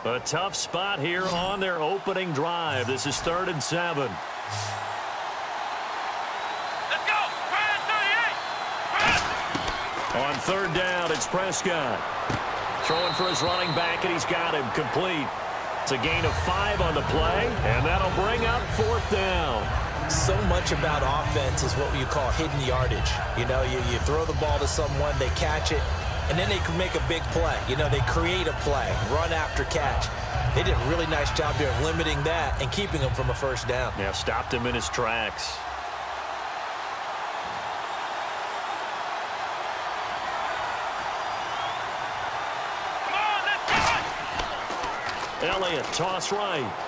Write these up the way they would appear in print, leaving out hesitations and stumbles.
A tough spot here on their opening drive. This is 3rd and 7. Let's go. On 3rd down, it's Prescott. Throwing for his running back, and he's got him complete. It's a gain of 5 on the play, and that'll bring up 4th down. So much about offense is what you call hidden yardage. You know, you throw the ball to someone, they catch it, and then they can make a big play. You know, they create a play, run after catch. They did a really nice job here of limiting that and keeping him from a 1st down. Yeah, stopped him in his tracks. Elliott, toss right.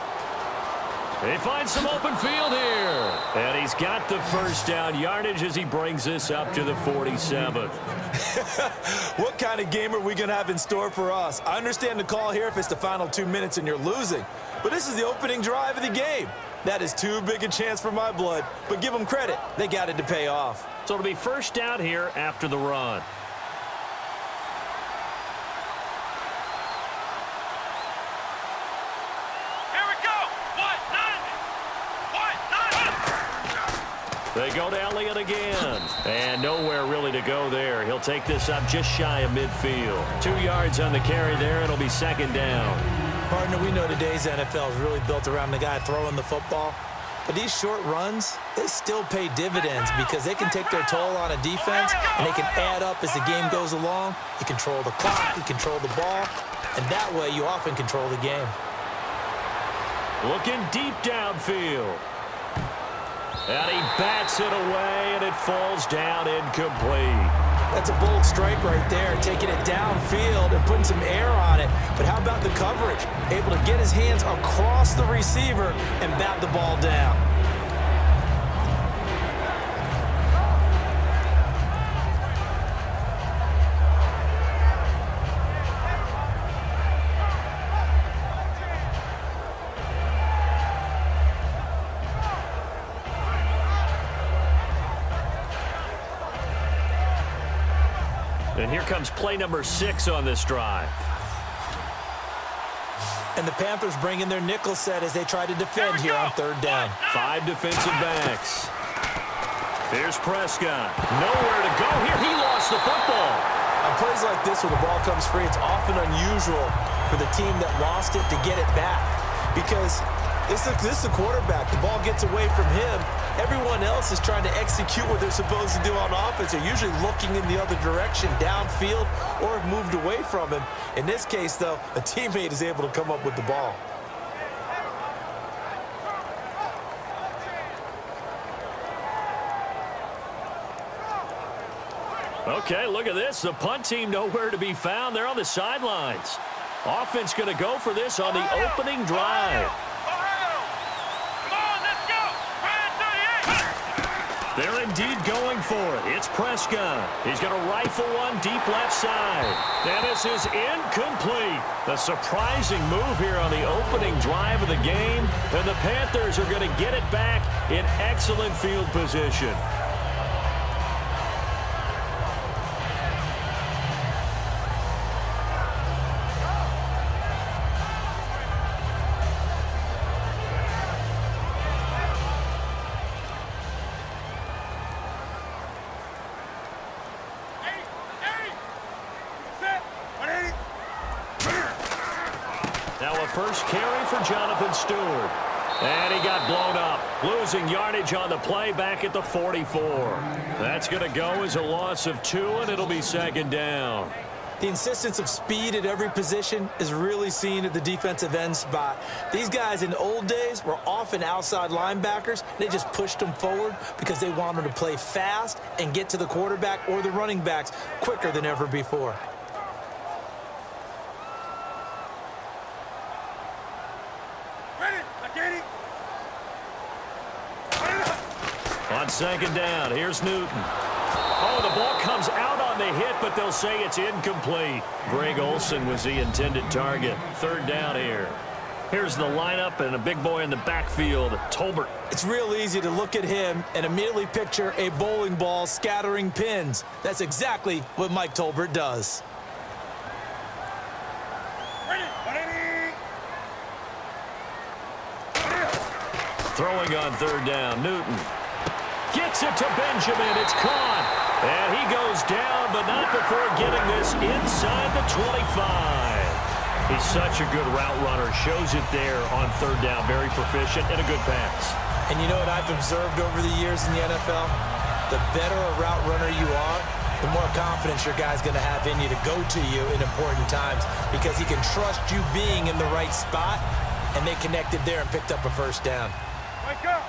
He finds some open field here. And he's got the 1st down yardage as he brings this up to the 47. What kind of game are we going to have in store for us? I understand the call here if it's the final 2 minutes and you're losing. But this is the opening drive of the game. That is too big a chance for my blood. But give them credit. They got it to pay off. So it'll be 1st down here after the run. They go to Elliott again. And nowhere really to go there. He'll take this up just shy of midfield. 2 yards on the carry there. It'll be 2nd down. Partner, we know today's NFL is really built around the guy throwing the football. But these short runs, they still pay dividends because they can take their toll on a defense and they can add up as the game goes along. You control the clock, you control the ball, and that way you often control the game. Looking deep downfield. And he bats it away, and it falls down incomplete. That's a bold strike right there, taking it downfield and putting some air on it. But how about the coverage? Able to get his hands across the receiver and bat the ball down. And here comes play number 6 on this drive. And the Panthers bring in their nickel set as they try to defend here on 3rd down. 5 defensive backs. Here's Prescott. Nowhere to go here. He lost the football. On plays like this where the ball comes free, it's often unusual for the team that lost it to get it back. Because this is the quarterback. The ball gets away from him. Everyone else is trying to execute what they're supposed to do on offense. They're usually looking in the other direction, downfield, or have moved away from him. In this case, though, a teammate is able to come up with the ball. Okay, look at this. The punt team nowhere to be found. They're on the sidelines. Offense going to go for this on the opening drive. They're indeed going for it. It's Prescott. He's going to rifle one deep left side. And this is incomplete. A surprising move here on the opening drive of the game. And the Panthers are going to get it back in excellent field position. First carry for Jonathan Stewart. And he got blown up. Losing yardage on the play back at the 44. That's going to go as a loss of 2, and it'll be 2nd down. The insistence of speed at every position is really seen at the defensive end spot. These guys in the old days were often outside linebackers. They just pushed them forward because they wanted to play fast and get to the quarterback or the running backs quicker than ever before. On 2nd down, here's Newton. Oh, the ball comes out on the hit, but they'll say it's incomplete. Greg Olsen was the intended target. 3rd down here. Here's the lineup and a big boy in the backfield, Tolbert. It's real easy to look at him and immediately picture a bowling ball scattering pins. That's exactly what Mike Tolbert does. Throwing on third down, Newton. Gets it to Benjamin. It's caught. And he goes down, but not before getting this inside the 25. He's such a good route runner. Shows it there on third down. Very proficient and a good pass. And you know what I've observed over the years in the NFL? The better a route runner you are, the more confidence your guy's going to have in you to go to you in important times because he can trust you being in the right spot, and they connected there and picked up a first down. Wake up!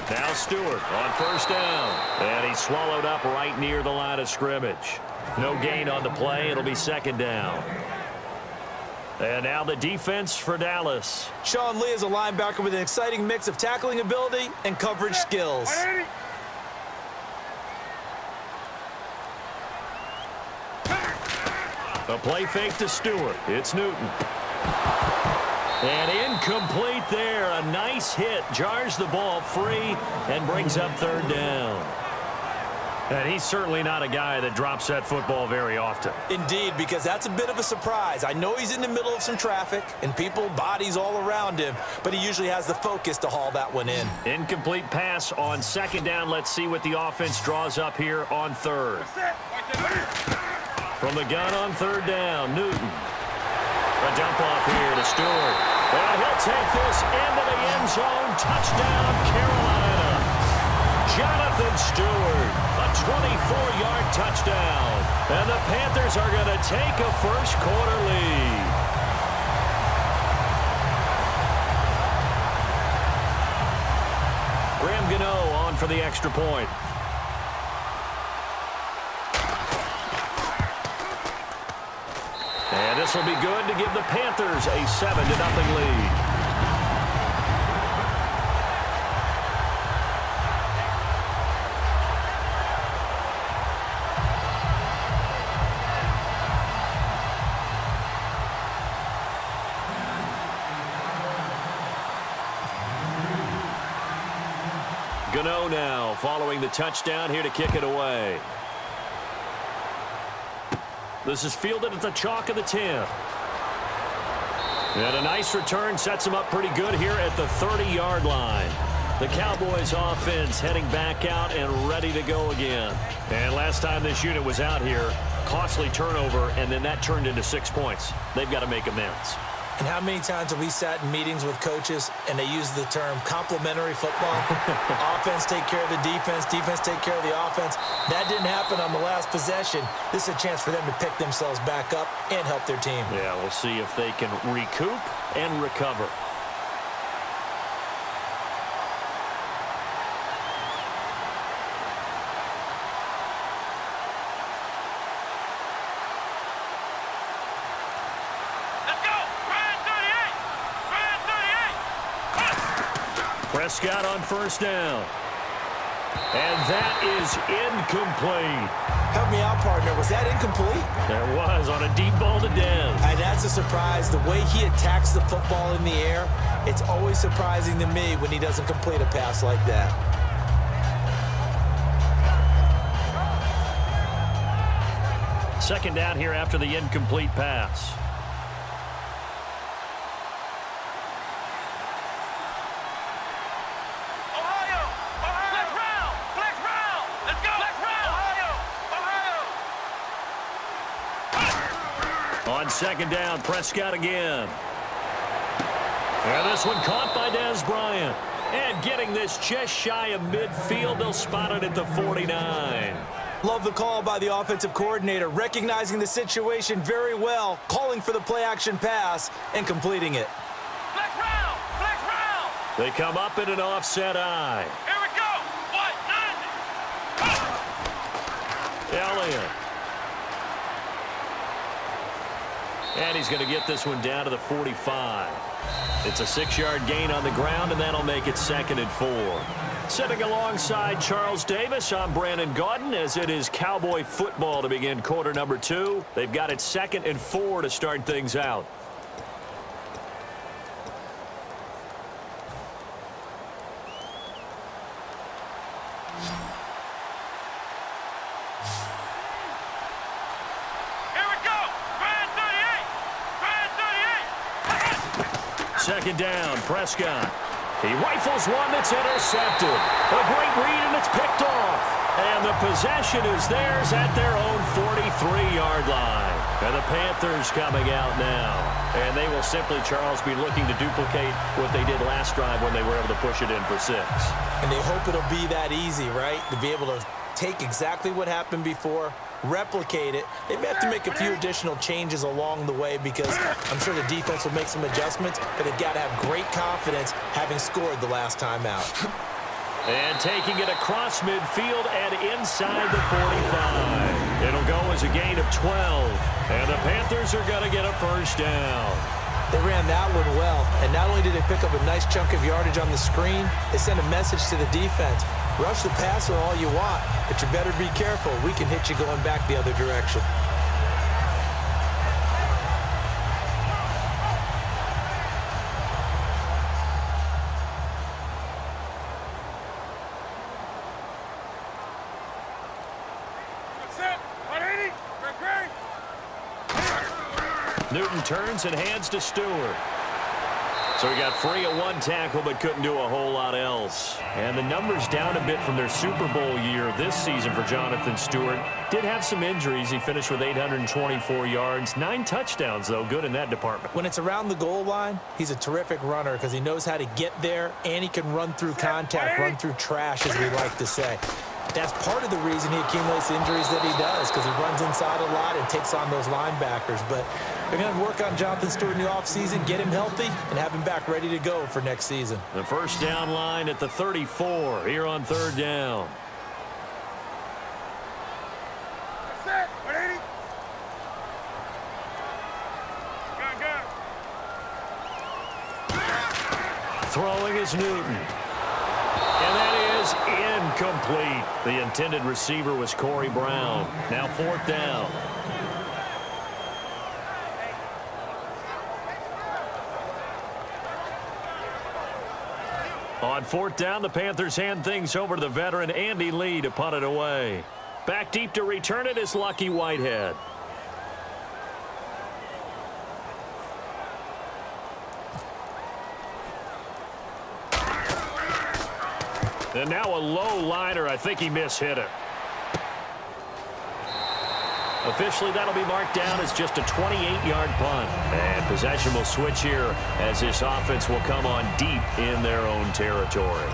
Now Stewart on first down. And he's swallowed up right near the line of scrimmage. No gain on the play. It'll be second down. And now the defense for Dallas. Sean Lee is a linebacker with an exciting mix of tackling ability and coverage skills. A play fake to Stewart. It's Newton. And incomplete there. A nice hit. Jars the ball free and brings up third down. And he's certainly not a guy that drops that football very often. Indeed, because that's a bit of a surprise. I know he's in the middle of some traffic and people, bodies all around him, but he usually has the focus to haul that one in. Incomplete pass on second down. Let's see what the offense draws up here on third. From the gun on third down, Newton. A dump off here to Stewart. And he'll take this into the end zone. Touchdown, Carolina. Jonathan Stewart, a 24-yard touchdown. And the Panthers are going to take a first-quarter lead. Graham Gano on for the extra point. And this will be good to give the Panthers a 7-0 lead. Gano now following the touchdown here to kick it away. This is fielded at the chalk of the 10. And a nice return sets him up pretty good here at the 30-yard line. The Cowboys offense heading back out and ready to go again. And last time this unit was out here, costly turnover, and then that turned into 6 points. They've got to make amends. And how many times have we sat in meetings with coaches and they use the term complementary football? Offense take care of the defense, defense take care of the offense. That didn't happen on the last possession. This is a chance for them to pick themselves back up and help their team. Yeah, we'll see if they can recoup and recover. Prescott on first down. And that is incomplete. Help me out, partner. Was that incomplete? There was on a deep ball to Dem. And that's a surprise. The way he attacks the football in the air, it's always surprising to me when he doesn't complete a pass like that. Second down here after the incomplete pass. On second down, Prescott again. And this one caught by Dez Bryant. And getting this just shy of midfield, they'll spot it at the 49. Love the call by the offensive coordinator, recognizing the situation very well, calling for the play-action pass, and completing it. Flex round! Flex round! They come up in an offset eye. Here we go! What? Elliott. And he's going to get this one down to the 45. It's a 6-yard gain on the ground, and that'll make it 2nd and 4. Sitting alongside Charles Davis, I'm Brandon Gaudin, as it is Cowboy football to begin quarter number 2. They've got it 2nd and 4 to start things out. Here we go! Grand 38! Grand 38! second down. Prescott. He rifles one that's intercepted. A great read, and it's picked off. And the possession is theirs at their own 43-yard line. And the Panthers coming out now. And they will simply, Charles, be looking to duplicate what they did last drive when they were able to push it in for 6. And they hope it'll be that easy, right? To be able to take exactly what happened before, replicate it. They may have to make a few additional changes along the way because I'm sure the defense will make some adjustments, but they've got to have great confidence having scored the last time out. And taking it across midfield and inside the 45. It'll go as a gain of 12. And the Panthers are going to get a first down. They ran that one well, and not only did they pick up a nice chunk of yardage on the screen, they sent a message to the defense. Rush the passer all you want, but you better be careful. We can hit you going back the other direction. Newton turns and hands to Stewart. So he got free at one tackle but couldn't do a whole lot else. And the numbers down a bit from their Super Bowl year this season for Jonathan Stewart. Did have some injuries. He finished with 824 yards. 9 touchdowns, though. Good in that department. When it's around the goal line, he's a terrific runner because he knows how to get there, and he can run through contact, run through trash, as we like to say. That's part of the reason he accumulates the injuries that he does, because he runs inside a lot and takes on those linebackers. But they're going to work on Jonathan Stewart in the offseason, get him healthy, and have him back ready to go for next season. The first down line at the 34 here on third down. Throwing is Newton. And that is incomplete. The intended receiver was Corey Brown. Now fourth down. On fourth down, the Panthers hand things over to the veteran Andy Lee to punt it away. Back deep to return it is Lucky Whitehead. And now a low liner. I think he mishit it. Officially, that'll be marked down as just a 28-yard punt. And possession will switch here as this offense will come on deep in their own territory.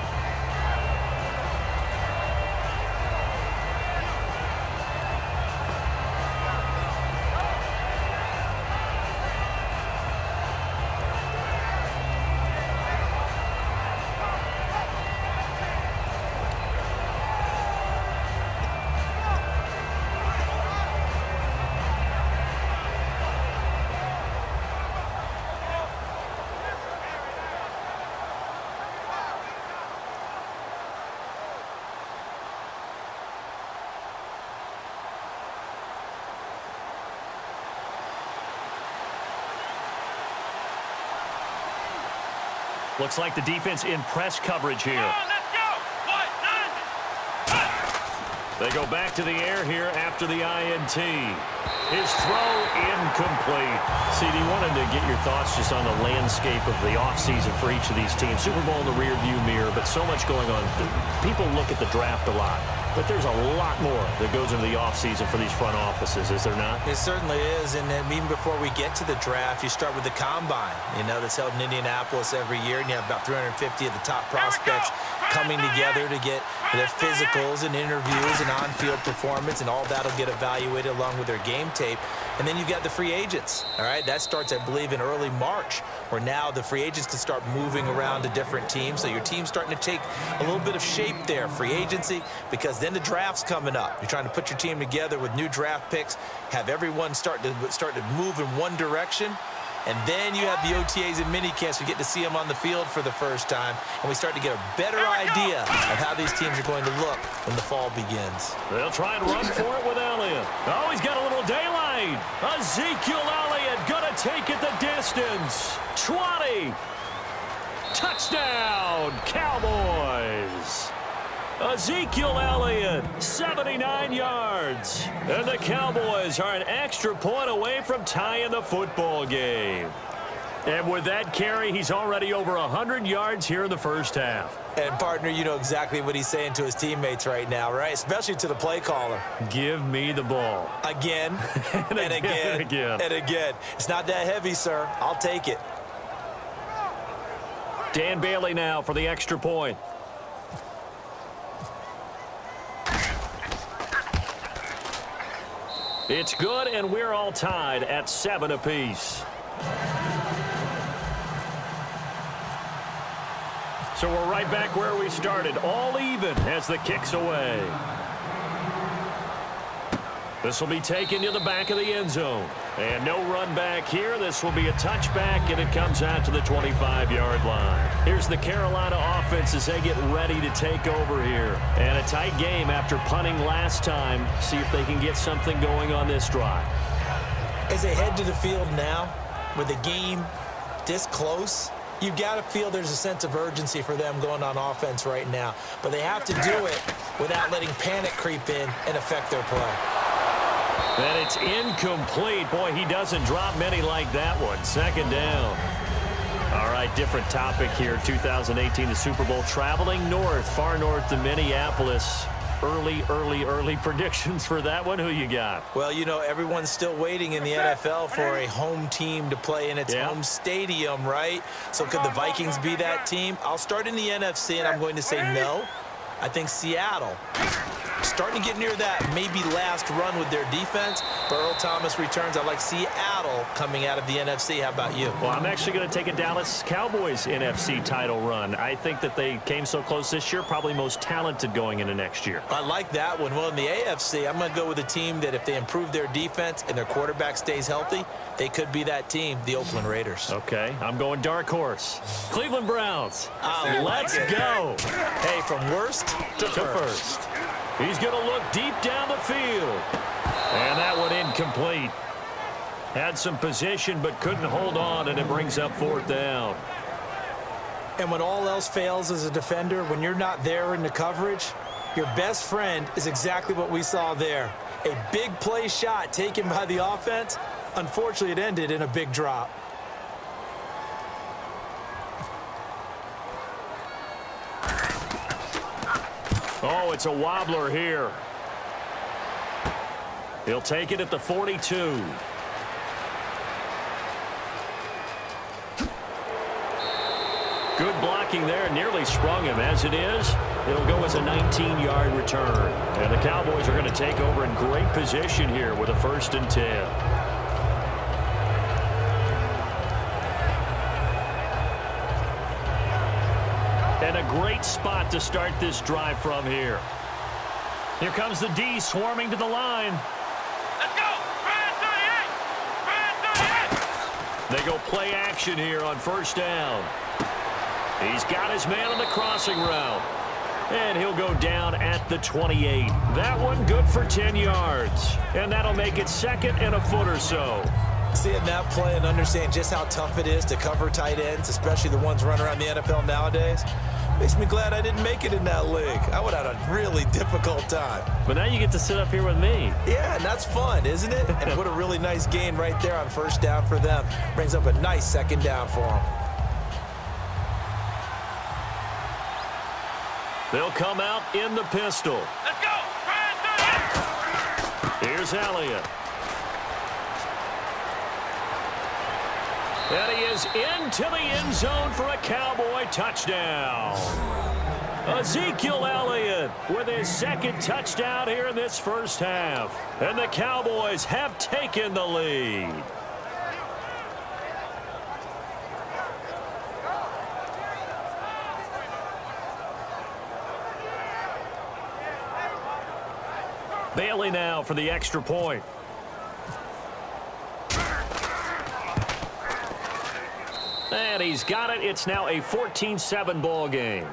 Looks like the defense in press coverage here. Let's go! They go back to the air here after the INT. His throw incomplete. CD, wanted to get your thoughts just on the landscape of the offseason for each of these teams. Super Bowl in the rearview mirror, but so much going on. People look at the draft a lot, but there's a lot more that goes into the offseason for these front offices, is there not? It certainly is, and then even before we get to the draft, you start with the combine, that's held in Indianapolis every year, and you have about 350 of the top prospects coming together to get their physicals and interviews and on-field performance, and all that'll get evaluated along with their game tape. And then you've got the free agents, all right? That starts, I believe, in early March, where now the free agents can start moving around to different teams. So your team's starting to take a little bit of shape there, free agency, because then the draft's coming up. You're trying to put your team together with new draft picks, have everyone start to move in one direction. And then you have the OTAs and minicamps. We get to see them on the field for the first time. And we start to get a better idea of how these teams are going to look when the fall begins. They'll try and run for it with Elliott. Oh, he's got a little daylight. Ezekiel Elliott going to take it the distance. 20. Touchdown, Cowboys. Ezekiel Elliott, 79 yards. And the Cowboys are an extra point away from tying the football game. And with that carry, he's already over 100 yards here in the first half. And, partner, you know exactly what he's saying to his teammates right now, right? Especially to the play caller. Give me the ball. Again, and again. and again. It's not that heavy, sir. I'll take it. Dan Bailey now for the extra point. It's good, and we're all tied at 7 apiece. So we're right back where we started, all even as the kick's away. This will be taken to the back of the end zone. And no run back here. This will be a touchback, and it comes out to the 25-yard line. Here's the Carolina offense as they get ready to take over here. And a tight game after punting last time. See if they can get something going on this drive. As they head to the field now, with the game this close, you've got to feel there's a sense of urgency for them going on offense right now. But they have to do it without letting panic creep in and affect their play. And it's incomplete. Boy, he doesn't drop many like that one. Second down. All right, different topic here. 2018, the Super Bowl, traveling north, far north to Minneapolis. Early predictions for that one. Who you got? Well, you know, everyone's still waiting in the NFL for a home team to play in its home stadium, right? So could the Vikings be that team? I'll start in the NFC, and I'm going to say no. I think Seattle. Starting to get near that maybe last run with their defense. Earl Thomas returns. I like Seattle coming out of the NFC. How about you? Well, I'm actually going to take a Dallas Cowboys NFC title run. I think that they came so close this year, probably most talented going into next year. I like that one. Well, in the AFC, I'm going to go with a team that if they improve their defense and their quarterback stays healthy, they could be that team, the Oakland Raiders. Okay, I'm going dark horse. Cleveland Browns. Let's go. Hey, from worst to first. He's going to look deep down the field. And that one incomplete. Had some position but couldn't hold on, and it brings up fourth down. And when all else fails as a defender, when you're not there in the coverage, your best friend is exactly what we saw there. A big play shot taken by the offense. Unfortunately, it ended in a big drop. Oh, it's a wobbler here. He'll take it at the 42. Good blocking there. Nearly sprung him. As it is, it'll go as a 19-yard return. And the Cowboys are going to take over in great position here with a 1st and 10. And a great spot to start this drive from here. Here comes the D swarming to the line. Let's go! Brand 38! Brand 38! They go play action here on 1st down. He's got his man on the crossing route. And he'll go down at the 28. That one good for 10 yards. And that'll make it 2nd and a foot or so. Seeing that play and understand just how tough it is to cover tight ends, especially the ones running around the NFL nowadays, makes me glad I didn't make it in that league. I would have had a really difficult time. But now you get to sit up here with me. Yeah, and that's fun, isn't it? And what a really nice gain right there on 1st down for them. Brings up a nice 2nd down for them. They'll come out in the pistol. Let's go! Brand 38! Here's Elliott. And he is into the end zone for a Cowboy touchdown. Ezekiel Elliott with his 2nd touchdown here in this first half. And the Cowboys have taken the lead. Bailey now for the extra point. And he's got it. It's now a 14-7 ball game.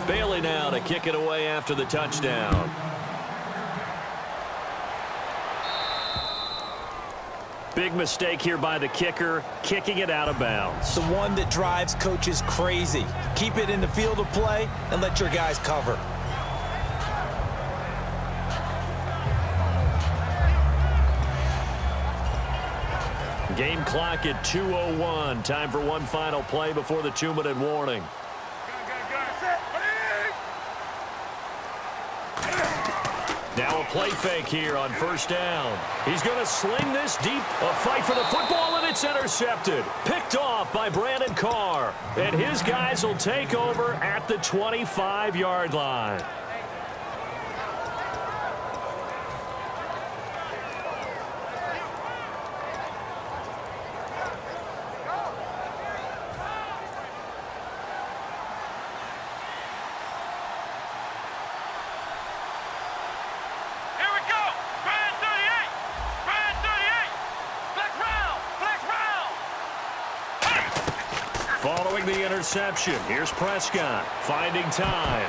Bailey now to kick it away after the touchdown. Big mistake here by the kicker, kicking it out of bounds. The one that drives coaches crazy. Keep it in the field of play and let your guys cover. Game clock at 2:01. Time for one final play before the 2-minute warning. Now a play fake here on first down. He's going to sling this deep. A fight for the football, and it's intercepted. Picked off by Brandon Carr. And his guys will take over at the 25-yard line. Following the interception, here's Prescott finding time.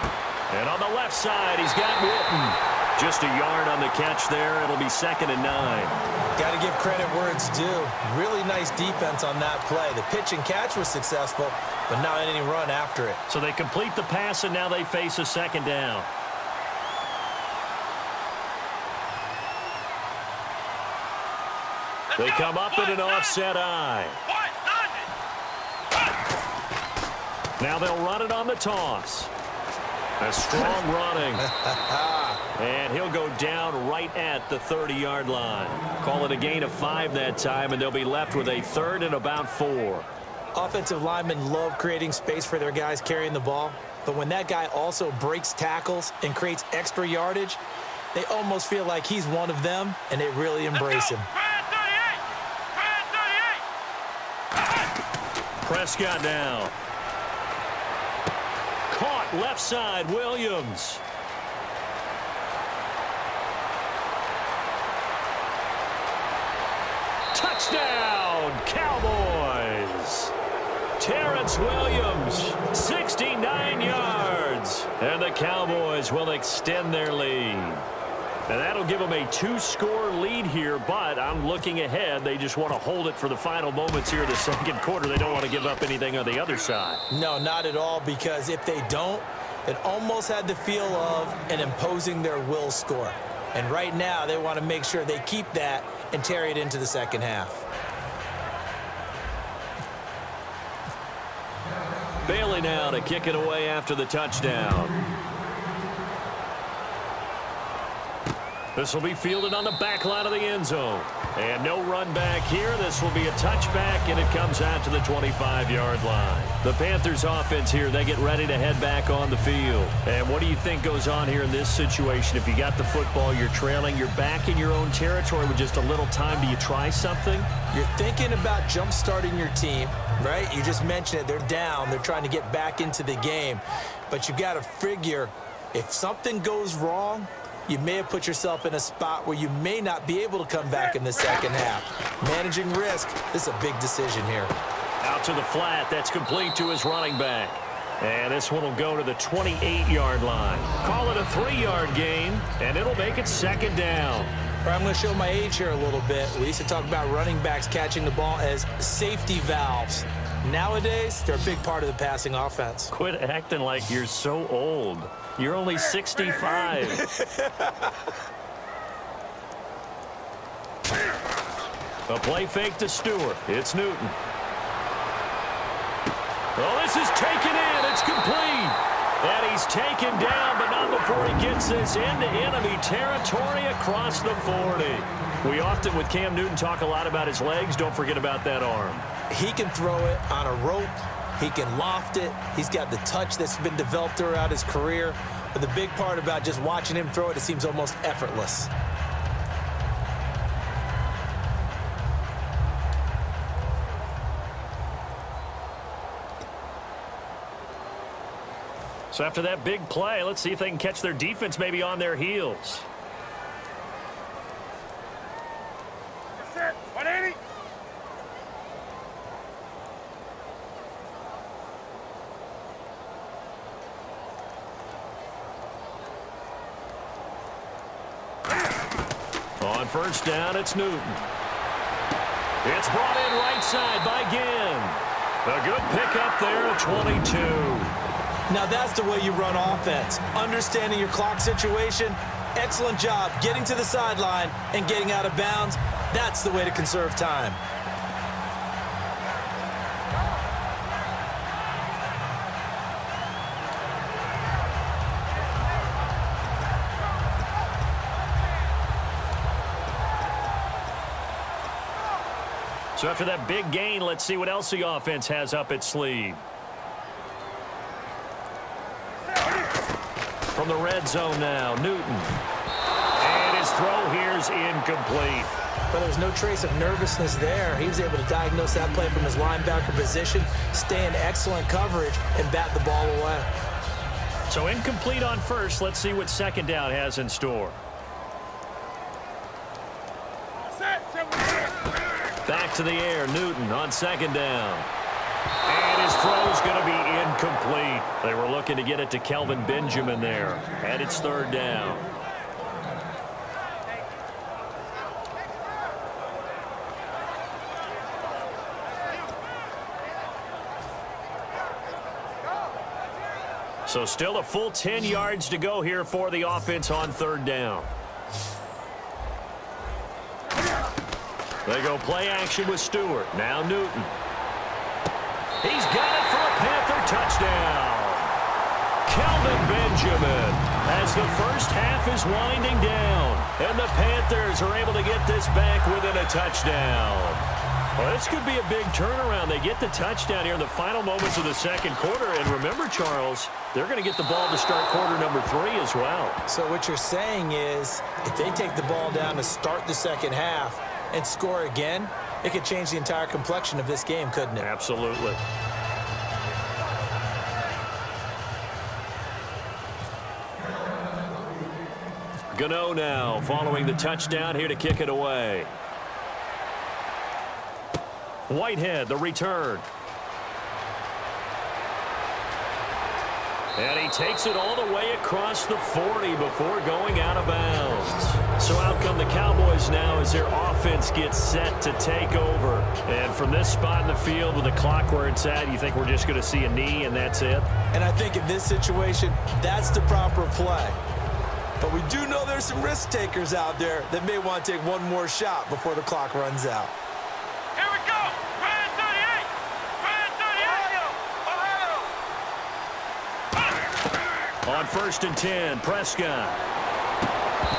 And on the left side, he's got Witten. Just a yard on the catch there. It'll be 2nd and 9. Got to give credit where it's due. Really nice defense on that play. The pitch and catch was successful, but not any run after it. So they complete the pass, and now they face a 2nd down. They come up in an offset eye. Now they'll run it on the toss. A strong running. And he'll go down right at the 30-yard line. Call it a gain of 5 that time, and they'll be left with a 3rd and about 4. Offensive linemen love creating space for their guys carrying the ball, but when that guy also breaks tackles and creates extra yardage, they almost feel like he's one of them, and they really embrace him. Prescott now. Caught left side, Williams. Touchdown, Cowboys. Terrence Williams, 69 yards. And the Cowboys will extend their lead. And that'll give them a 2-score lead here, but I'm looking ahead. They just want to hold it for the final moments here of the 2nd quarter. They don't want to give up anything on the other side. No, not at all, because if they don't, it almost had the feel of an imposing their will score. And right now, they want to make sure they keep that and carry it into the 2nd half. Bailey now to kick it away after the touchdown. This will be fielded on the back line of the end zone. And no run back here. This will be a touchback, and it comes out to the 25-yard line. The Panthers offense here, they get ready to head back on the field. And what do you think goes on here in this situation? If you got the football, you're trailing, you're back in your own territory with just a little time. Do you try something? You're thinking about jump-starting your team, right? You just mentioned it. They're down. They're trying to get back into the game. But you got to figure if something goes wrong, you may have put yourself in a spot where you may not be able to come back in the 2nd half. Managing risk, this is a big decision here. Out to the flat. That's complete to his running back. And this one will go to the 28-yard line. Call it a 3-yard gain, and it'll make it 2nd down. I'm going to show my age here a little bit. We used to talk about running backs catching the ball as safety valves. Nowadays, they're a big part of the passing offense. Quit acting like you're so old. You're only 65. A play fake to Stewart. It's Newton. Oh, this is taken in. It's complete. And he's taken down, but not before he gets this into enemy territory across the 40. We often, with Cam Newton, talk a lot about his legs. Don't forget about that arm. He can throw it on a rope. He can loft it. He's got the touch that's been developed throughout his career. But the big part about just watching him throw it, it seems almost effortless. So after that big play, let's see if they can catch their defense maybe on their heels. Set, 180. On first down, it's Newton. It's brought in right side by Ginn. A good pickup there at 22. Now that's the way you run offense. Understanding your clock situation. Excellent job getting to the sideline and getting out of bounds. That's the way to conserve time. So after that big gain, let's see what else the offense has up its sleeve. From the red zone now, Newton. And his throw here is incomplete. But there was no trace of nervousness there. He was able to diagnose that play from his linebacker position, stay in excellent coverage, and bat the ball away. So incomplete on first. Let's see what second down has in store. Back to the air, Newton on second down. And his throw is going to be incomplete. They were looking to get it to Kelvin Benjamin there. And it's third down. So still a full 10 yards to go here for the offense on third down. They go play action with Stewart. Now Newton. He's got it for a Panther touchdown. Kelvin Benjamin as the first half is winding down. And the Panthers are able to get this back within a touchdown. Well, this could be a big turnaround. They get the touchdown here in the final moments of the second quarter. And remember, Charles, they're going to get the ball to start quarter number 3 as well. So what you're saying is if they take the ball down to start the second half and score again, it could change the entire complexion of this game, couldn't it? Absolutely. Gano now following the touchdown here to kick it away. Whitehead, the return. And he takes it all the way across the 40 before going out of bounds. So out come the Cowboys now as their offense gets set to take over. And from this spot in the field with the clock where it's at, you think we're just going to see a knee and that's it? And I think in this situation, that's the proper play. But we do know there's some risk takers out there that may want to take one more shot before the clock runs out. Here we go! Brand 38! Brand 38! Ohio! On first and 10, Prescott.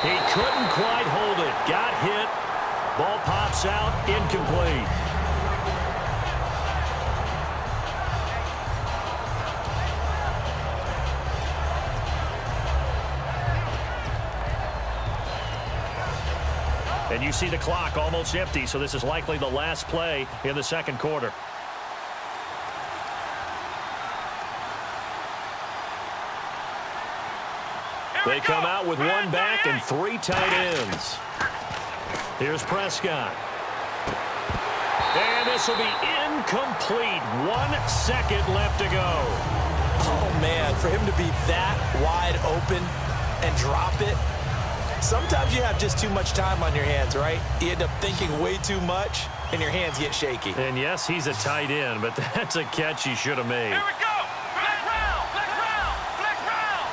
He couldn't quite hold it. Got hit. Ball pops out. Incomplete. And you see the clock almost empty, so this is likely the last play in the second quarter. They come out with one back and 3 tight ends. Here's Prescott. And this will be incomplete. 1 second left to go. Oh, man, for him to be that wide open and drop it. Sometimes you have just too much time on your hands, right? You end up thinking way too much, and your hands get shaky. And yes, he's a tight end, but that's a catch he should have made. Here we go! Black round! Black round! Black round!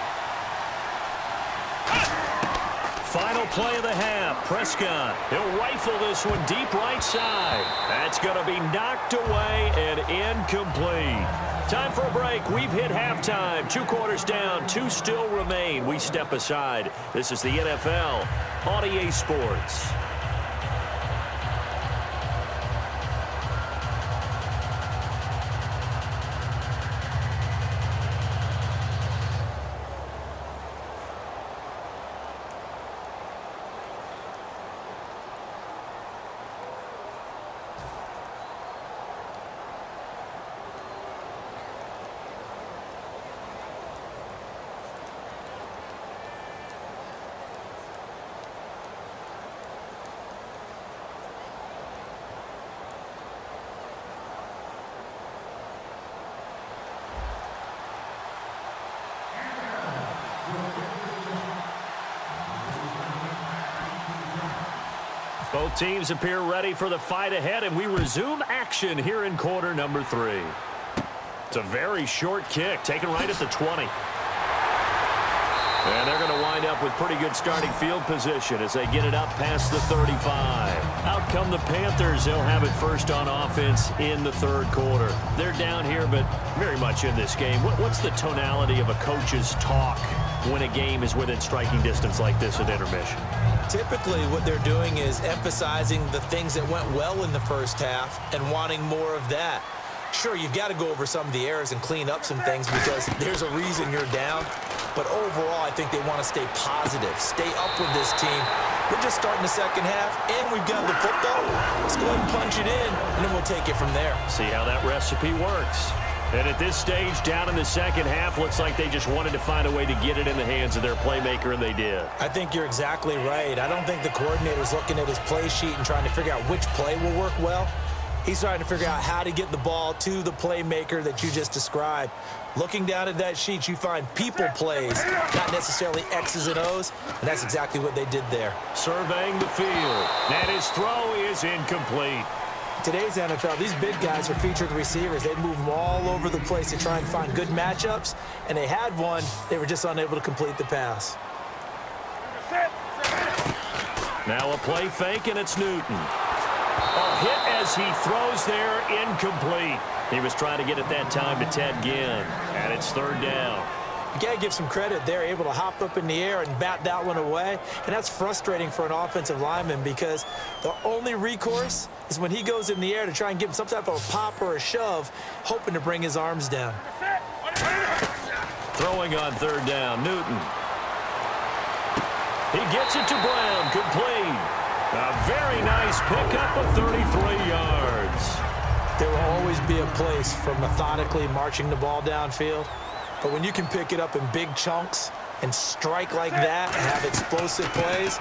Final play of the half. Prescott. He'll rifle this one deep right side. That's going to be knocked away and incomplete. Time for a break. We've hit halftime. 2 quarters down. 2 still remain. We step aside. This is the NFL on EA Sports. Both teams appear ready for the fight ahead, and we resume action here in quarter number 3. It's a very short kick, taken right at the 20. And they're going to wind up with pretty good starting field position as they get it up past the 35. Out come the Panthers. They'll have it first on offense in the third quarter. They're down here, but very much in this game. What's the tonality of a coach's talk when a game is within striking distance like this at intermission? Typically, what they're doing is emphasizing the things that went well in the first half and wanting more of that. Sure, you've got to go over some of the errors and clean up some things because there's a reason you're down. But overall, I think they want to stay positive, stay up with this team. We're just starting the second half, and we've got the football. Let's go ahead and punch it in, and then we'll take it from there. See how that recipe works. And at this stage, down in the second half, looks like they just wanted to find a way to get it in the hands of their playmaker, and they did. I think you're exactly right. I don't think the coordinator's looking at his play sheet and trying to figure out which play will work well. He's trying to figure out how to get the ball to the playmaker that you just described. Looking down at that sheet, you find people plays, not necessarily X's and O's, and that's exactly what they did there. Surveying the field, and his throw is incomplete. Today's NFL, these big guys are featured receivers. They move them all over the place to try and find good matchups, and they had one. They were just unable to complete the pass. Now a play fake, and it's Newton. A hit as he throws there, incomplete. He was trying to get it that time to Ted Ginn, and it's third down. You got to give some credit. They're able to hop up in the air and bat that one away, and that's frustrating for an offensive lineman because the only recourse is when he goes in the air to try and give him some type of a pop or a shove, hoping to bring his arms down. Throwing on third down, Newton. He gets it to Brown, complete. A very nice pickup of 33 yards. There will always be a place for methodically marching the ball downfield. But when you can pick it up in big chunks and strike like that and have explosive plays,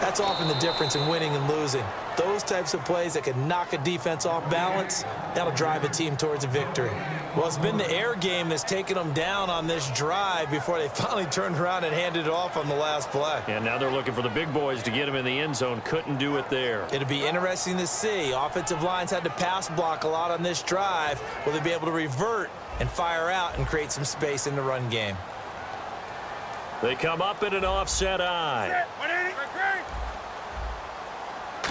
that's often the difference in winning and losing. Those types of plays that can knock a defense off balance, that'll drive a team towards a victory. Well, it's been the air game that's taken them down on this drive before they finally turned around and handed it off on the last play. And now they're looking for the big boys to get him in the end zone. Couldn't do it there. It'll be interesting to see. Offensive lines had to pass block a lot on this drive. Will they be able to revert and fire out and create some space in the run game? They come up in an offset eye.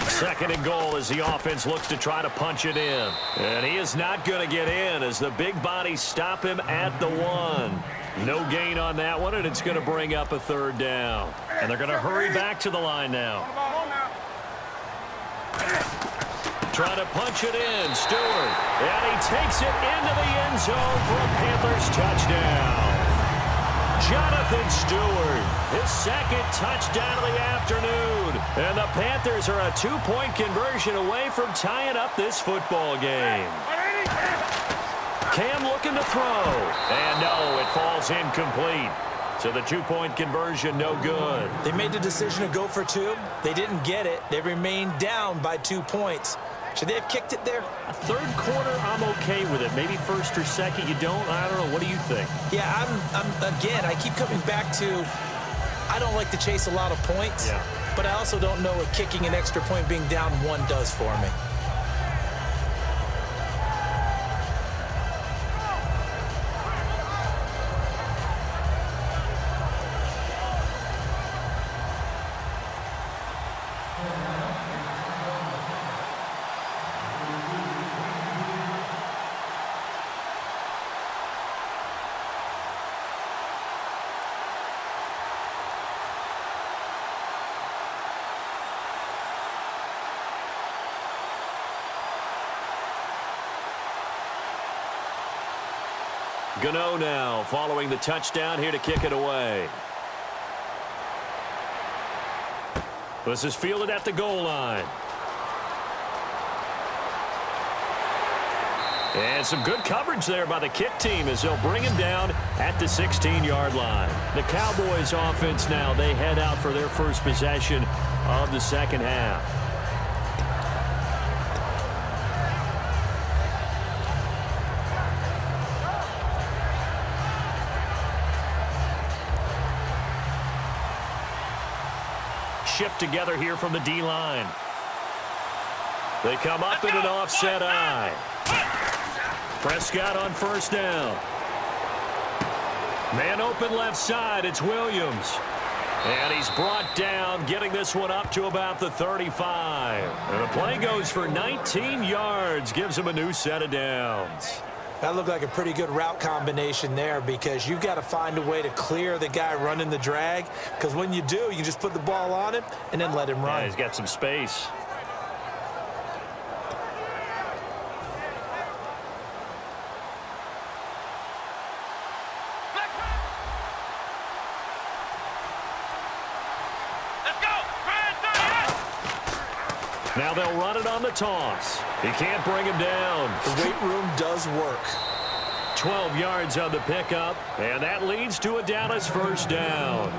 Second and goal as the offense looks to try to punch it in. And he is not going to get in as the big bodies stop him at the 1. No gain on that one, and it's going to bring up a third down. And they're going to hurry back to the line now. Trying to punch it in, Stewart. And he takes it into the end zone for a Panthers touchdown. Jonathan Stewart, his second touchdown of the afternoon. And the Panthers are a 2-point conversion away from tying up this football game. Cam looking to throw. And no, it falls incomplete. So the 2-point conversion, no good. They made the decision to go for 2. They didn't get it. They remained down by 2 points. Should they have kicked it there? Third quarter, I'm okay with it. Maybe first or second, you don't. I don't know. What do you think? Yeah, again, I keep coming back to I don't like to chase a lot of points, but I also don't know what kicking an extra point being down 1 does for me. Gano now following the touchdown here to kick it away. This is fielded at the goal line. And some good coverage there by the kick team as they'll bring him down at the 16-yard line. The Cowboys offense now, they head out for their first possession of the second half. Shift together here from the D-line. They come up in an offset eye. Prescott on first down. Man open left side. It's Williams. And he's brought down, getting this one up to about the 35. And the play goes for 19 yards, gives him a new set of downs. That looked like a pretty good route combination there because you've got to find a way to clear the guy running the drag, because when you do, you just put the ball on him and then let him run. Yeah, he's got some space. Now they'll run it on the toss. He can't bring him down. The weight room does work. 12 yards on the pickup, and that leads to a Dallas first down.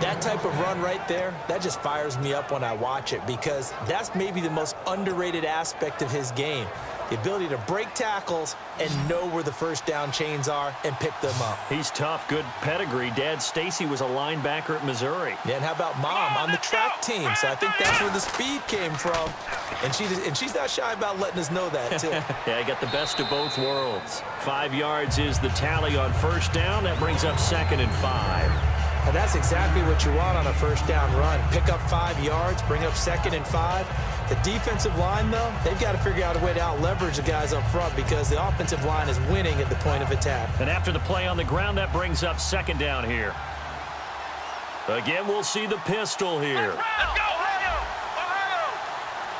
That type of run right there, that just fires me up when I watch it, because that's maybe the most underrated aspect of his game. The ability to break tackles and know where the first down chains are and pick them up. He's tough, good pedigree. Dad Stacy was a linebacker at Missouri. Yeah, and how about Mom on the track team? So I think that's where the speed came from. And she's not shy about letting us know that, too. Yeah, got the best of both worlds. 5 yards is the tally on first down. That brings up 2nd and 5. And that's exactly what you want on a first down run. Pick up 5 yards, bring up 2nd and 5. The defensive line, though, they've got to figure out a way to out-leverage the guys up front because the offensive line is winning at the point of attack. And after the play on the ground, that brings up 2nd down here. Again, we'll see the pistol here. Let's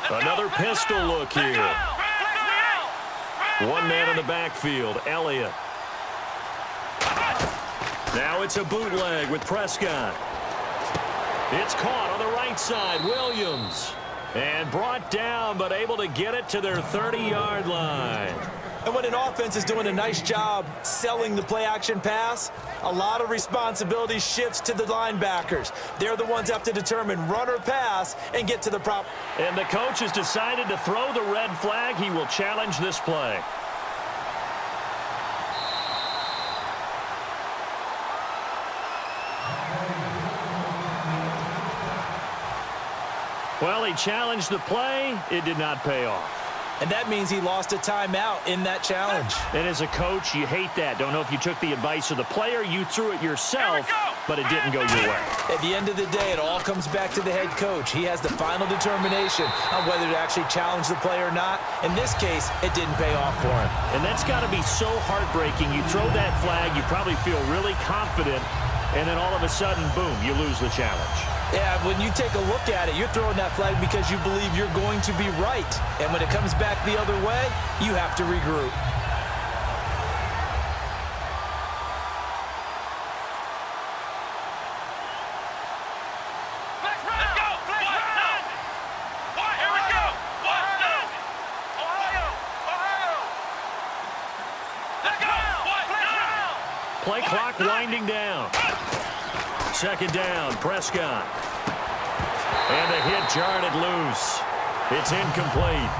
go, Another pistol look here. One man in the backfield, Elliott. Now it's a bootleg with Prescott. It's caught on the right side, Williams. And brought down, but able to get it to their 30-yard line. And when an offense is doing a nice job selling the play-action pass, a lot of responsibility shifts to the linebackers. They're the ones that have to determine run or pass and get to the prop. And the coach has decided to throw the red flag. He will challenge this play. Well, he challenged the play. It did not pay off. And that means he lost a timeout in that challenge. And as a coach, you hate that. Don't know if you took the advice of the player, you threw it yourself, but it didn't go your way. At the end of the day, it all comes back to the head coach. He has the final determination on whether to actually challenge the play or not. In this case, it didn't pay off for him. And that's got to be so heartbreaking. You throw that flag, you probably feel really confident, and then all of a sudden, boom, you lose the challenge. Yeah, when you take a look at it, you're throwing that flag because you believe you're going to be right. And when it comes back the other way, you have to regroup. Let's go! Here we go! Ohio! Let's go! Play clock winding down. 2nd down, Prescott. And the hit jarred it loose. It's incomplete.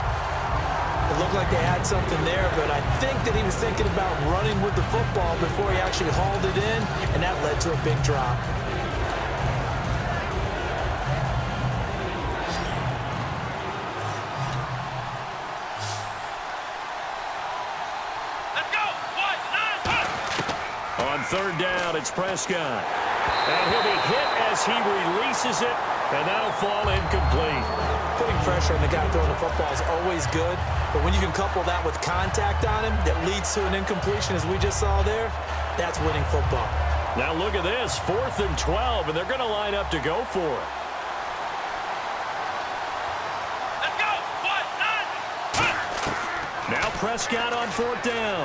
It looked like they had something there, but I think that he was thinking about running with the football before he actually hauled it in, and that led to a big drop. Let's go! On 3rd down, it's Prescott. And he'll be hit as he releases it, and that'll fall incomplete. Putting pressure on the guy throwing the football is always good, but when you can couple that with contact on him that leads to an incompletion, as we just saw there, that's winning football. Now look at this, 4th and 12, and they're going to line up to go for it. Let's go! Now Prescott on 4th down.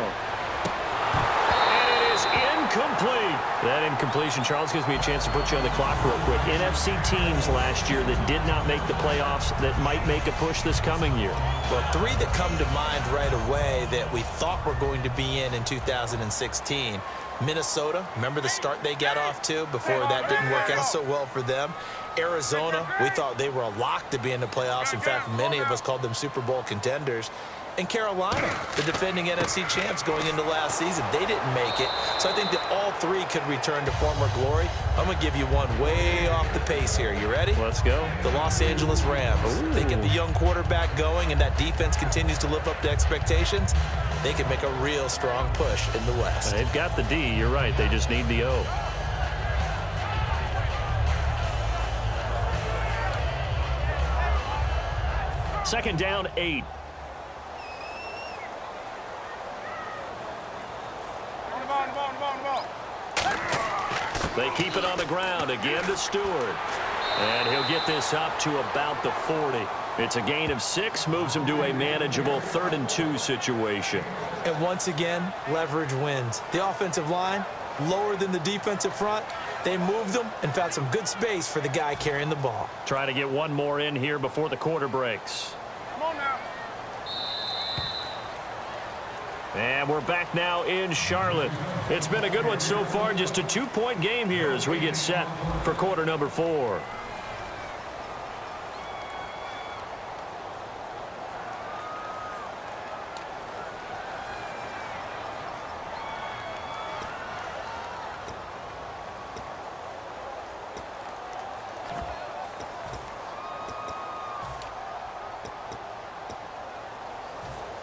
And it is incomplete. That incompletion, Charles, gives me a chance to put you on the clock real quick. NFC teams last year that did not make the playoffs that might make a push this coming year. Well, 3 that come to mind right away that we thought were going to be in 2016. Minnesota, remember the start they got off to before that didn't work out so well for them. Arizona, we thought they were a lock to be in the playoffs. In fact, many of us called them Super Bowl contenders. And Carolina, the defending NFC champs going into last season, they didn't make it. So I think that all three could return to former glory. I'm going to give you one way off the pace here. You ready? Let's go. The Los Angeles Rams. Ooh. They get the young quarterback going, and that defense continues to live up to expectations. They can make a real strong push in the West. They've got the D. You're right. They just need the O. Second down, 8. They keep it on the ground again to Stewart. And he'll get this up to about the 40. It's a gain of 6, moves him to a manageable 3rd and 2 situation. And once again, leverage wins. The offensive line, lower than the defensive front. They moved them and found some good space for the guy carrying the ball. Try to get one more in here before the quarter breaks. Come on now. And we're back now in Charlotte. It's been a good one so far. Just a 2-point game here as we get set for quarter number 4.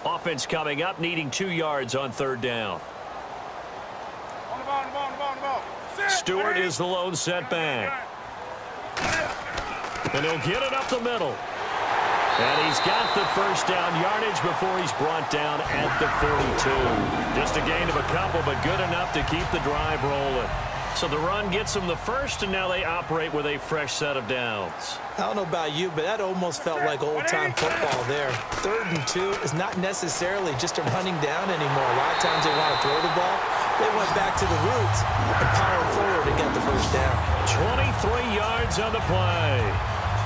Offense coming up, needing 2 yards on 3rd down. On the ball, on the ball, on the ball, on the ball. Set. Stewart is the lone setback. And he'll get it up the middle. And he's got the first down yardage before he's brought down at the 42. Just a gain of a couple, but good enough to keep the drive rolling. So the run gets them the first, and now they operate with a fresh set of downs. I don't know about you, but that almost felt like old-time football there. 3rd and 2 is not necessarily just a running down anymore. A lot of times they want to throw the ball. They went back to the roots and powered forward and got the first down. 23 yards on the play.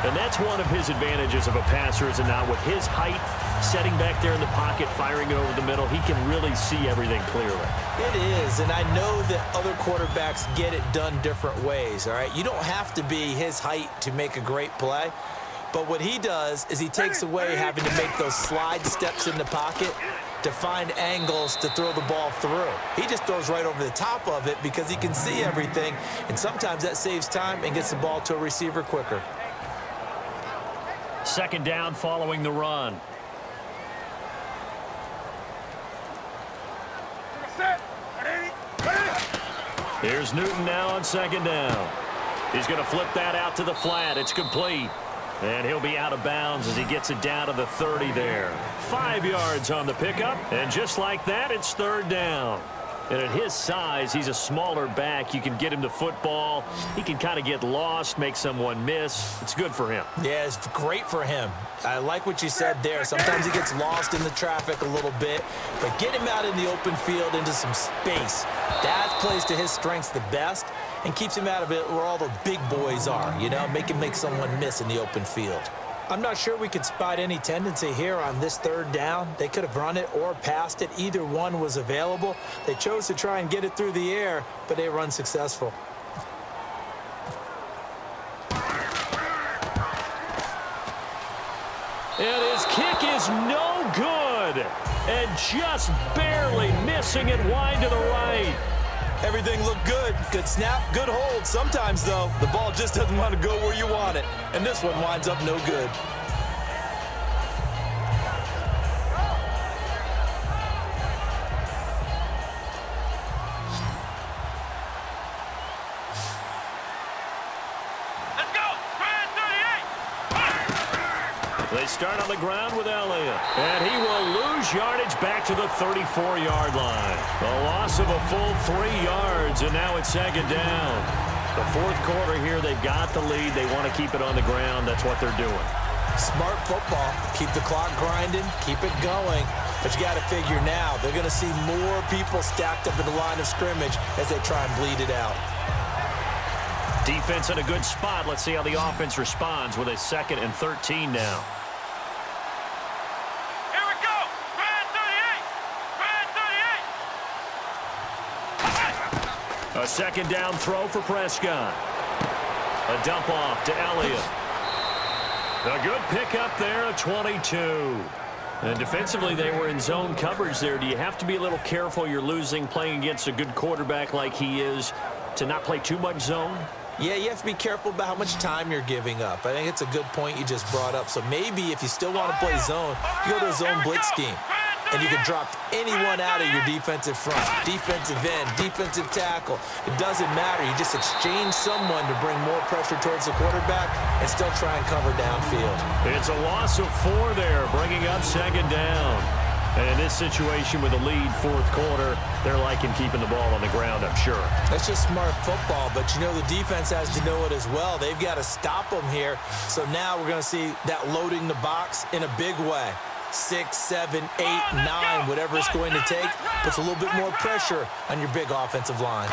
And that's one of his advantages of a passer, is it not? With his height, setting back there in the pocket, firing it over the middle, he can really see everything clearly. It is, and I know that other quarterbacks get it done different ways, all right? You don't have to be his height to make a great play, but what he does is he takes away having to make those slide steps in the pocket to find angles to throw the ball through. He just throws right over the top of it because he can see everything, and sometimes that saves time and gets the ball to a receiver quicker. Second down following the run. Set. Ready. Here's Newton now on second down. He's going to flip that out to the flat. It's complete. And he'll be out of bounds as he gets it down to the 30 there. 5 yards on the pickup. And just like that, it's 3rd down. And at his size, he's a smaller back. You can get him to football. He can kind of get lost, make someone miss. It's good for him. Yeah, it's great for him. I like what you said there. Sometimes he gets lost in the traffic a little bit, but get him out in the open field into some space. That plays to his strengths the best and keeps him out of it where all the big boys are, you know, make him make someone miss in the open field. I'm not sure we could spot any tendency here on this 3rd down. They could have run it or passed it. Either one was available. They chose to try and get it through the air, but they were unsuccessful. And his kick is no good. And just barely missing it wide to the right. Everything looked good. Good snap, good hold. Sometimes, though, the ball just doesn't want to go where you want it. And this one winds up no good. Let's go. Try 38. They start on the ground with Elliott. And he will lose yardage back to the 34-yard line. A loss of a full 3 yards, and now it's second down. The 4th quarter here, they've got the lead. They want to keep it on the ground. That's what they're doing. Smart football. Keep the clock grinding. Keep it going. But you got to figure now, they're going to see more people stacked up in the line of scrimmage as they try and bleed it out. Defense in a good spot. Let's see how the offense responds with a 2nd and 13 now. Here we go. Try 38. A second down throw for Prescott. A dump off to Elliott. A good pickup there at 22. And defensively, they were in zone coverage there. Do you have to be a little careful you're losing playing against a good quarterback like he is to not play too much zone? Yeah, you have to be careful about how much time you're giving up. I think it's a good point you just brought up. So maybe if you still want to play zone, you go to a zone blitz scheme. And you can drop anyone out of your defensive front, defensive end, defensive tackle. It doesn't matter. You just exchange someone to bring more pressure towards the quarterback and still try and cover downfield. It's a loss of 4 there, bringing up 2nd down. And in this situation with a lead 4th quarter, they're liking keeping the ball on the ground, I'm sure. That's just smart football, but you know the defense has to know it as well. They've got to stop them here. So now we're going to see that loading the box in a big way. 6, 7, 8, 9, whatever it's going to take, puts a little bit more pressure on your big offensive line.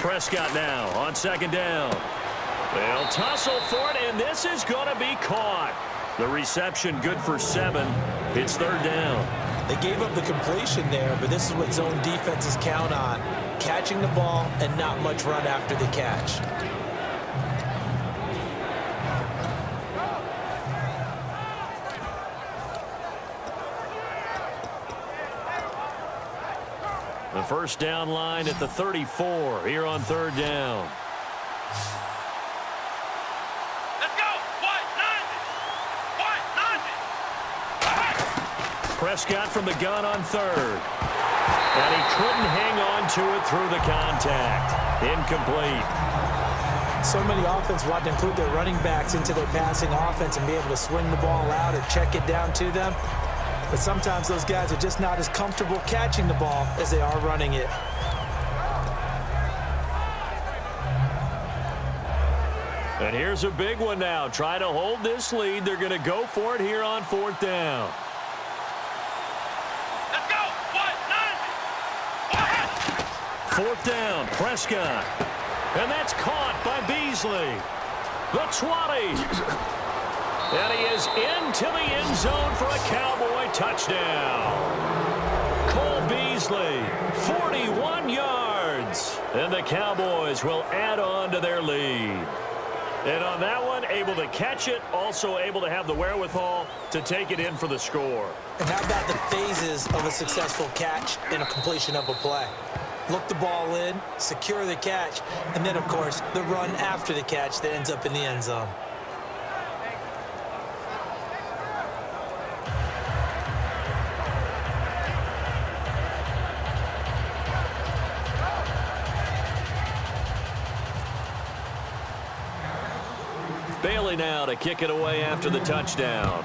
Prescott now on 2nd down. They'll tussle for it, and this is going to be caught. The reception good for 7. It's 3rd down. They gave up the completion there, but this is what zone defenses count on. Catching the ball and not much run after the catch. The first down line at the 34 here on 3rd down. Let's go. White 90. Prescott from the gun on 3rd. And he couldn't hang on to it through the contact. Incomplete. So many offenses want to include their running backs into their passing offense and be able to swing the ball out or check it down to them. But sometimes those guys are just not as comfortable catching the ball as they are running it. And here's a big one now. Try to hold this lead. They're going to go for it here on 4th down. Let's go. White 90. 4th down, Prescott. And that's caught by Beasley. The 20. And he is into the end zone for a Cowboy touchdown. Cole Beasley, 41 yards. And the Cowboys will add on to their lead. And on that one, able to catch it, also able to have the wherewithal to take it in for the score. And how about the phases of a successful catch and a completion of a play? Look the ball in, secure the catch, and then, of course, the run after the catch that ends up in the end zone. Bailey now to kick it away after the touchdown.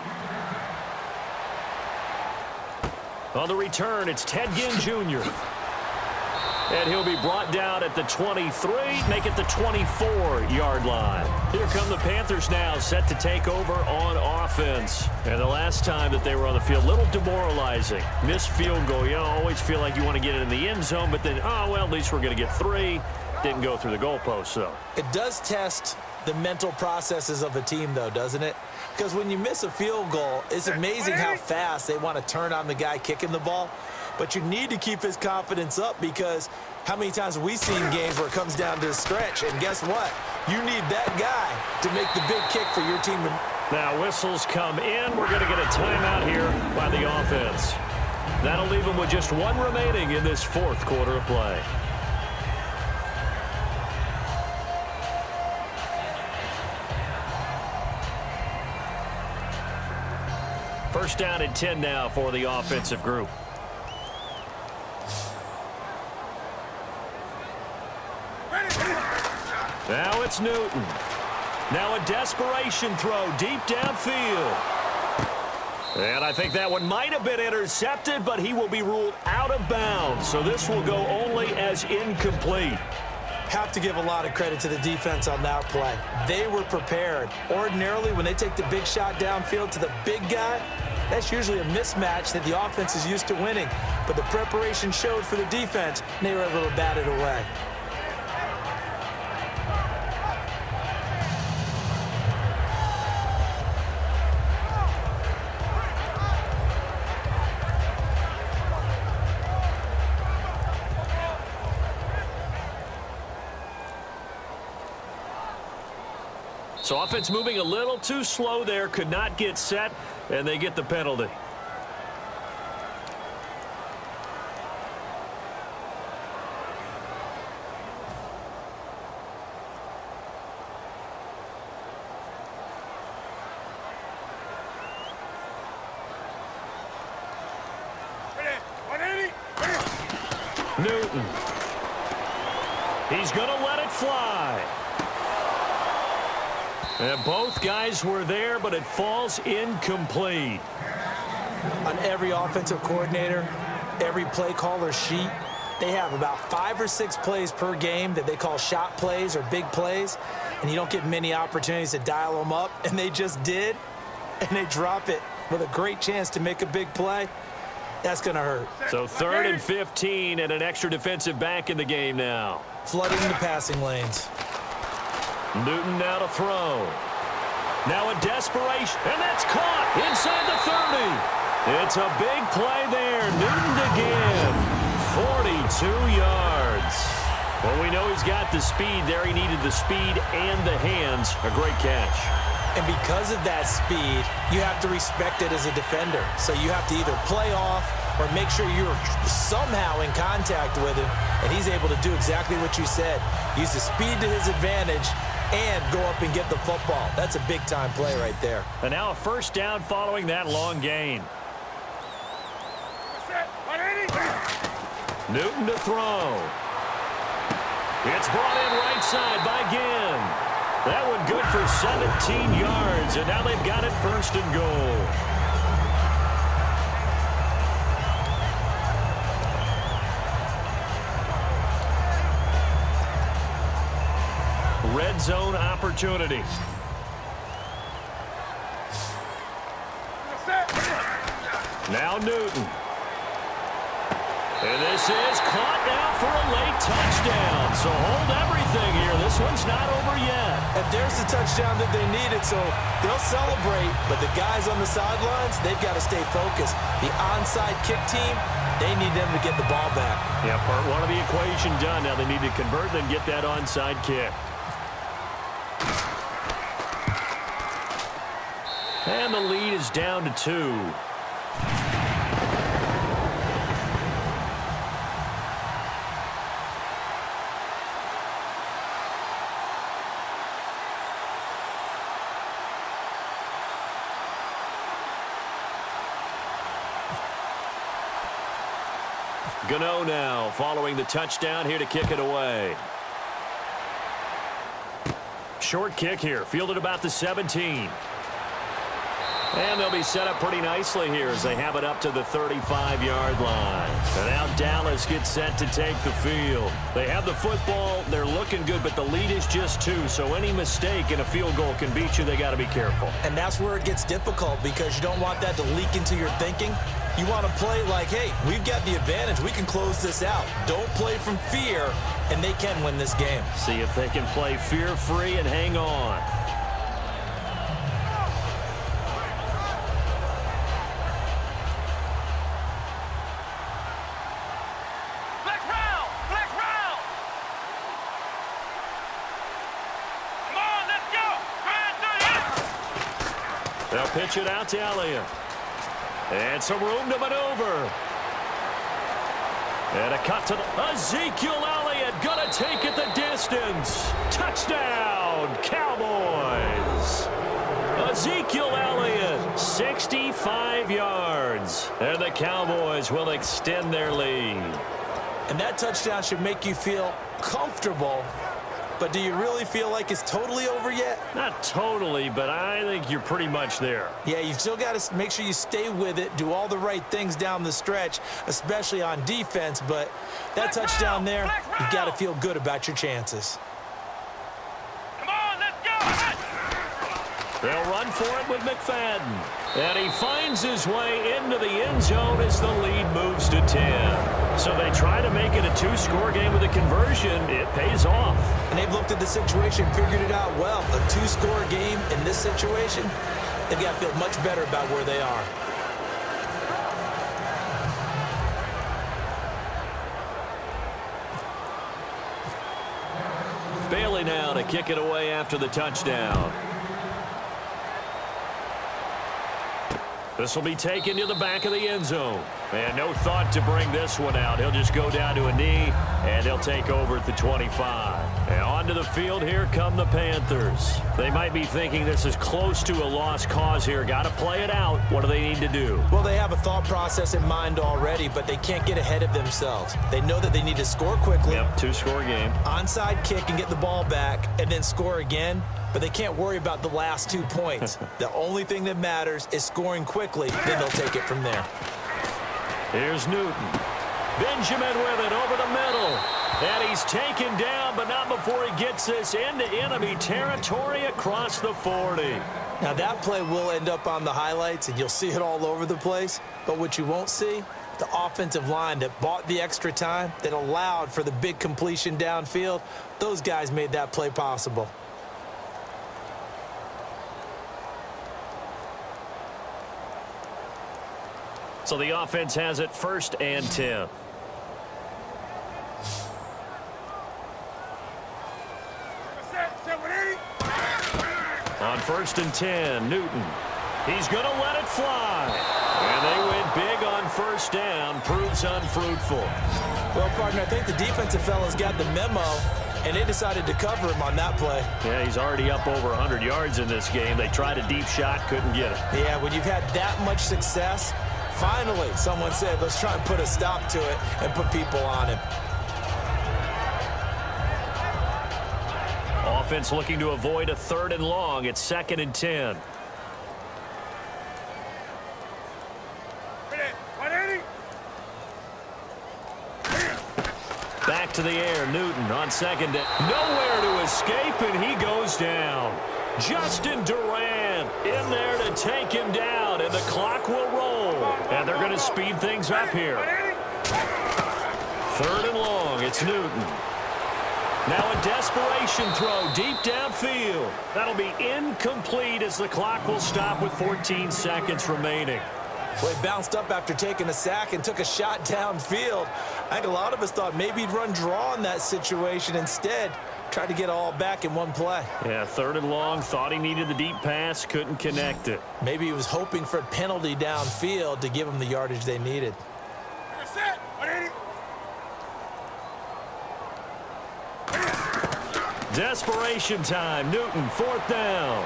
On the return, it's Ted Ginn Jr. And he'll be brought down at the 23, make it the 24-yard line. Here come the Panthers now, set to take over on offense. And the last time that they were on the field, a little demoralizing. Missed field goal. You always feel like you want to get it in the end zone, but then, oh, well, at least we're going to get 3. Didn't go through the goalpost, though. It does test the mental processes of a team, though, doesn't it? Because when you miss a field goal, it's amazing how fast they want to turn on the guy kicking the ball. But you need to keep his confidence up, because how many times have we seen games where it comes down to a stretch, and guess what? You need that guy to make the big kick for your team. Now whistles come in. We're going to get a timeout here by the offense. That'll leave them with just 1 remaining in this 4th quarter of play. First down and 10 now for the offensive group. Now it's Newton. Now a desperation throw deep downfield. And I think that one might have been intercepted, but he will be ruled out of bounds. So this will go only as incomplete. Have to give a lot of credit to the defense on that play. They were prepared. Ordinarily, when they take the big shot downfield to the big guy, that's usually a mismatch that the offense is used to winning. But the preparation showed for the defense, and they were able to bat it away. So offense moving a little too slow there, could not get set, and they get the penalty. Newton. He's going to let it fly. And both guys were there, but it falls incomplete. On every offensive coordinator, every play caller sheet, they have about 5 or 6 plays per game that they call shot plays or big plays, and you don't get many opportunities to dial them up, and they just did, and they drop it with a great chance to make a big play. That's going to hurt. So 3rd and 15 and an extra defensive back in the game now. Flooding the passing lanes. Newton now to throw. Now a desperation, and that's caught inside the 30. It's a big play there. Newton again. 42 yards. Well, we know he's got the speed there. He needed the speed and the hands. A great catch. And because of that speed, you have to respect it as a defender. So you have to either play off or make sure you're somehow in contact with him, and he's able to do exactly what you said. Use the speed to his advantage and go up and get the football. That's a big-time play right there. And now a first down following that long gain. Newton to throw. It's brought in right side by Ginn. That one good for 17 yards, and now they've got it 1st and goal. Red zone opportunity. Now Newton. And this is caught now for a late touchdown. So hold everything here. This one's not over yet. And there's the touchdown that they needed, so they'll celebrate. But the guys on the sidelines, they've got to stay focused. The onside kick team, they need them to get the ball back. Yeah, part 1 of the equation done. Now they need to convert and get that onside kick. And the lead is down to 2. Gano now following the touchdown here to kick it away. Short kick here, fielded about the 17. And they'll be set up pretty nicely here as they have it up to the 35-yard line. And now Dallas gets set to take the field. They have the football. They're looking good, but the lead is just 2. So any mistake in a field goal can beat you. They got to be careful. And that's where it gets difficult because you don't want that to leak into your thinking. You want to play like, hey, we've got the advantage. We can close this out. Don't play from fear, and they can win this game. See if they can play fear-free and hang on. They'll pitch it out to Elliott. And some room to maneuver. And a cut to Ezekiel Elliott. Gonna take it the distance. Touchdown, Cowboys. Ezekiel Elliott, 65 yards. And the Cowboys will extend their lead. And that touchdown should make you feel comfortable. But do you really feel like it's totally over yet? Not totally, but I think you're pretty much there. Yeah, you've still got to make sure you stay with it, do all the right things down the stretch, especially on defense. But that touchdown there, you've got to feel good about your chances. Come on, let's go! They'll run for it with McFadden. And he finds his way into the end zone as the lead moves to 10. So they try to make it a 2-score game with a conversion. It pays off. And they've looked at the situation, figured it out well. A 2-score game in this situation, they've got to feel much better about where they are. Bailey now to kick it away after the touchdown. This will be taken to the back of the end zone. And no thought to bring this one out. He'll just go down to a knee, and they'll take over at the 25. And onto the field, here come the Panthers. They might be thinking this is close to a lost cause here. Got to play it out. What do they need to do? Well, they have a thought process in mind already, but they can't get ahead of themselves. They know that they need to score quickly. Yep, two-score game. Onside kick and get the ball back, and then score again. But they can't worry about the last 2 points. The only thing that matters is scoring quickly. Then they'll take it from there. Here's Newton. Benjamin with it over the middle. And he's taken down, but not before he gets this into enemy territory across the 40. Now, that play will end up on the highlights, and you'll see it all over the place. But what you won't see, the offensive line that bought the extra time, that allowed for the big completion downfield, those guys made that play possible. So the offense has it 1st and 10. On 1st and 10, Newton. He's going to let it fly. And they win big on 1st down. Proves unfruitful. Well, partner, I think the defensive fellas got the memo, and they decided to cover him on that play. Yeah, he's already up over 100 yards in this game. They tried a deep shot, couldn't get it. Yeah, when you've had that much success, finally someone said, let's try and put a stop to it and put people on him. Offense looking to avoid a 3rd and long. It's 2nd and 10. Back to the air, Newton on 2nd down. Nowhere to escape, and he goes down. Justin Durant in there to take him down, and the clock will roll. And they're going to speed things up here. 3rd and long, it's Newton. Now a desperation throw deep downfield. That'll be incomplete as the clock will stop with 14 seconds remaining. Well, he bounced up after taking a sack and took a shot downfield. I think a lot of us thought maybe he'd run draw in that situation. Instead, tried to get it all back in one play. Yeah, 3rd and long. Thought he needed the deep pass. Couldn't connect it. Maybe he was hoping for a penalty downfield to give him the yardage they needed. Desperation time. Newton, 4th down.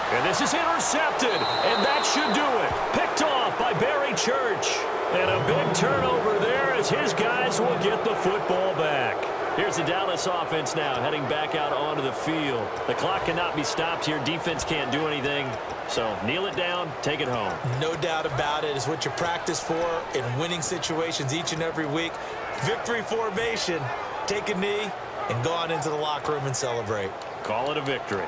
And this is intercepted, and that should do it. Picked off by Barry Church. And a big turnover there as his guys will get the football back. Here's the Dallas offense now heading back out onto the field. The clock cannot be stopped here. Defense can't do anything. So kneel it down, take it home. No doubt about it. It's what you practice for in winning situations each and every week. Victory formation. Take a knee and go on into the locker room and celebrate. Call it a victory.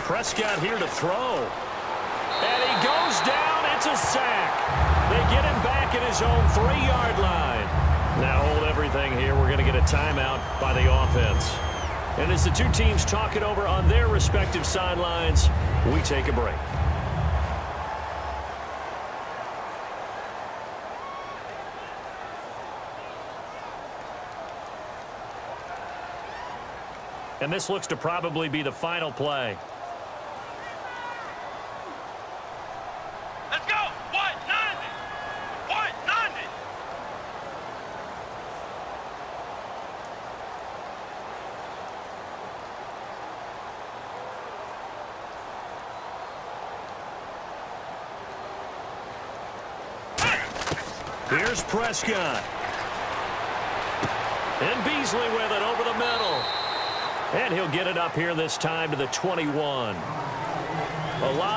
Prescott here to throw. And he goes down. It's a sack. They get him back at his own 3-yard line. Now hold everything here. We're going to get a timeout by the offense. And as the two teams talk it over on their respective sidelines, we take a break. And this looks to probably be the final play. Let's go! White 90! White 90! Here's Prescott. And Beasley with it over the middle. And he'll get it up here this time to the 21. A lot